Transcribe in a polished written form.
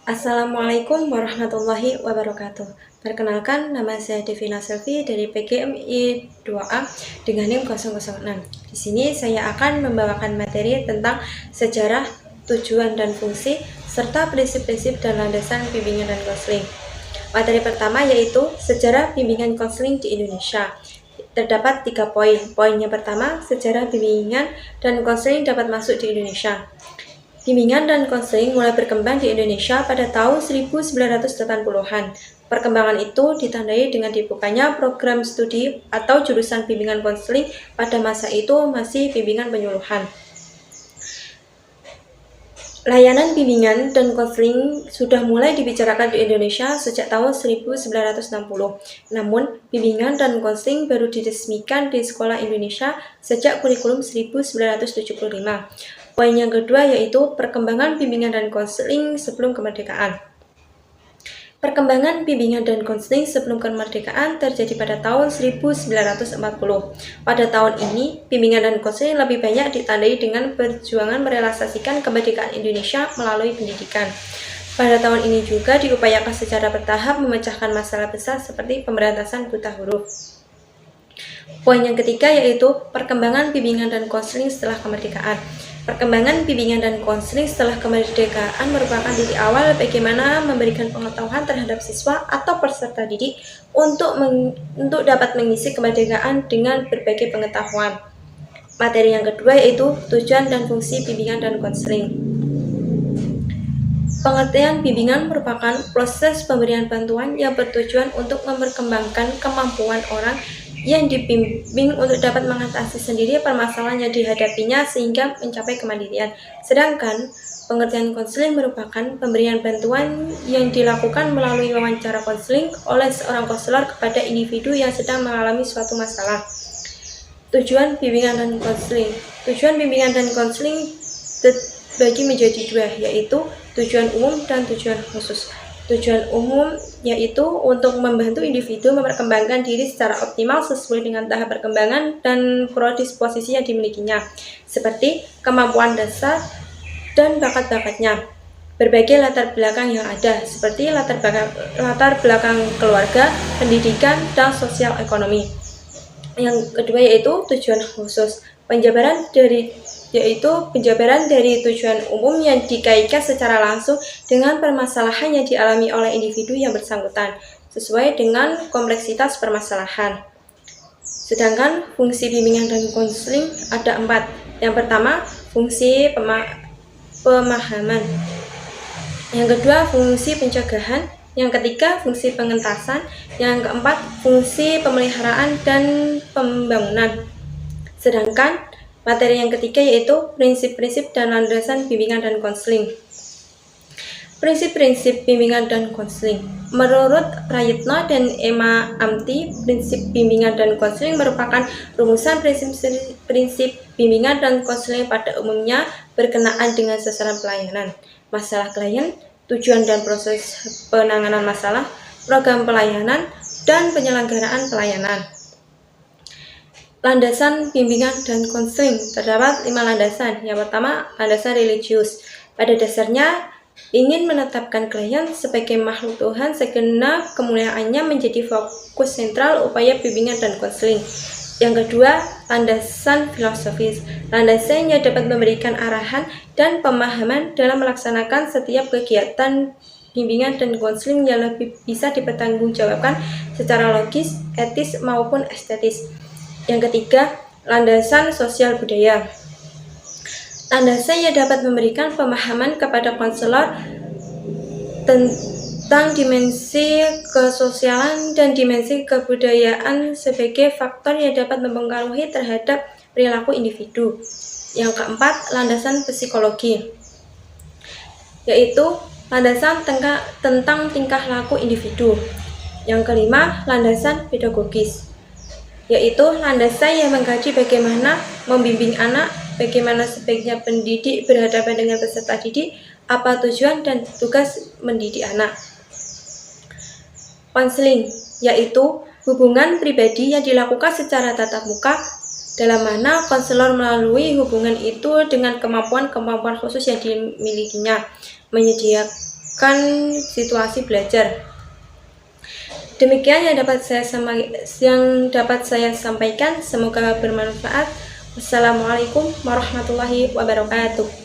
Assalamualaikum warahmatullahi wabarakatuh. Perkenalkan, nama saya Devina Selvi dari PGMI 2A dengan NIM 006. Di sini saya akan membawakan materi tentang sejarah, tujuan dan fungsi, serta prinsip-prinsip dan landasan bimbingan dan konseling. Materi pertama yaitu sejarah bimbingan konseling di Indonesia. Terdapat 3 poin. Poin yang pertama, sejarah bimbingan dan konseling dapat masuk di Indonesia. Bimbingan dan konseling mulai berkembang di Indonesia pada tahun 1980-an. Perkembangan itu ditandai dengan dibukanya program studi atau jurusan bimbingan konseling pada masa itu masih bimbingan penyuluhan. Layanan bimbingan dan konseling sudah mulai dibicarakan di Indonesia sejak tahun 1960. Namun, bimbingan dan konseling baru diresmikan di sekolah Indonesia sejak kurikulum 1975. Poin yang kedua yaitu perkembangan bimbingan dan konseling sebelum kemerdekaan. Perkembangan bimbingan dan konseling sebelum kemerdekaan terjadi pada tahun 1940. Pada tahun ini, bimbingan dan konseling lebih banyak ditandai dengan perjuangan merealisasikan kemerdekaan Indonesia melalui pendidikan. Pada tahun ini juga diupayakan secara bertahap memecahkan masalah besar seperti pemberantasan buta huruf. Poin yang ketiga yaitu perkembangan bimbingan dan konseling setelah kemerdekaan. Perkembangan bimbingan dan konseling setelah kemerdekaan merupakan titik awal bagaimana memberikan pengetahuan terhadap siswa atau peserta didik untuk dapat mengisi kemerdekaan dengan berbagai pengetahuan. Materi yang kedua yaitu tujuan dan fungsi bimbingan dan konseling. Pengertian bimbingan merupakan proses pemberian bantuan yang bertujuan untuk memperkembangkan kemampuan orang yang dibimbing untuk dapat mengatasi sendiri permasalahan yang dihadapinya sehingga mencapai kemandirian. Sedangkan pengertian konseling merupakan pemberian bantuan yang dilakukan melalui wawancara konseling oleh seorang konselor kepada individu yang sedang mengalami suatu masalah. Tujuan bimbingan dan konseling. Tujuan bimbingan dan konseling terbagi menjadi dua, yaitu tujuan umum dan tujuan khusus. Tujuan umum yaitu untuk membantu individu memperkembangkan diri secara optimal sesuai dengan tahap perkembangan dan predisposisi yang dimilikinya, seperti kemampuan dasar dan bakat-bakatnya. Berbagai latar belakang yang ada, seperti latar belakang keluarga, pendidikan, dan sosial ekonomi. Yang kedua yaitu tujuan khusus. Penjabaran dari tujuan umum yang dikaitkan secara langsung dengan permasalahan yang dialami oleh individu yang bersangkutan, sesuai dengan kompleksitas permasalahan. Sedangkan fungsi bimbingan dan konseling ada 4. Yang pertama, fungsi pemahaman. Yang kedua, fungsi pencegahan. Yang ketiga, fungsi pengentasan. Yang keempat, fungsi pemeliharaan dan pembangunan. Sedangkan materi yang ketiga yaitu prinsip-prinsip dan landasan bimbingan dan konseling. Prinsip-prinsip bimbingan dan konseling. Menurut Prayitno dan Emma Amti, prinsip bimbingan dan konseling merupakan rumusan prinsip bimbingan dan konseling pada umumnya berkenaan dengan sasaran pelayanan, masalah klien, tujuan dan proses penanganan masalah, program pelayanan, dan penyelenggaraan pelayanan. Landasan bimbingan dan konseling. Terdapat 5 landasan. Yang pertama, landasan religius. Pada dasarnya, ingin menetapkan klien sebagai makhluk Tuhan segenap kemuliaannya menjadi fokus sentral upaya bimbingan dan konseling. Yang kedua, landasan filosofis. Landasan yang dapat memberikan arahan dan pemahaman dalam melaksanakan setiap kegiatan bimbingan dan konseling yang lebih bisa dipertanggungjawabkan secara logis, etis, maupun estetis. Yang ketiga, landasan sosial budaya. Landasan yang dapat memberikan pemahaman kepada konselor tentang dimensi kesosialan dan dimensi kebudayaan sebagai faktor yang dapat mempengaruhi terhadap perilaku individu. Yang keempat, landasan psikologi, yaitu landasan tentang tingkah laku individu. Yang kelima, landasan pedagogis, yaitu landasan yang mengkaji bagaimana membimbing anak, bagaimana sebaiknya pendidik berhadapan dengan peserta didik, apa tujuan dan tugas mendidik anak. Konseling, yaitu hubungan pribadi yang dilakukan secara tatap muka, dalam mana konselor melalui hubungan itu dengan kemampuan-kemampuan khusus yang dimilikinya, situasi belajar. Demikian yang dapat saya sampaikan. Semoga bermanfaat. Wassalamualaikum warahmatullahi wabarakatuh.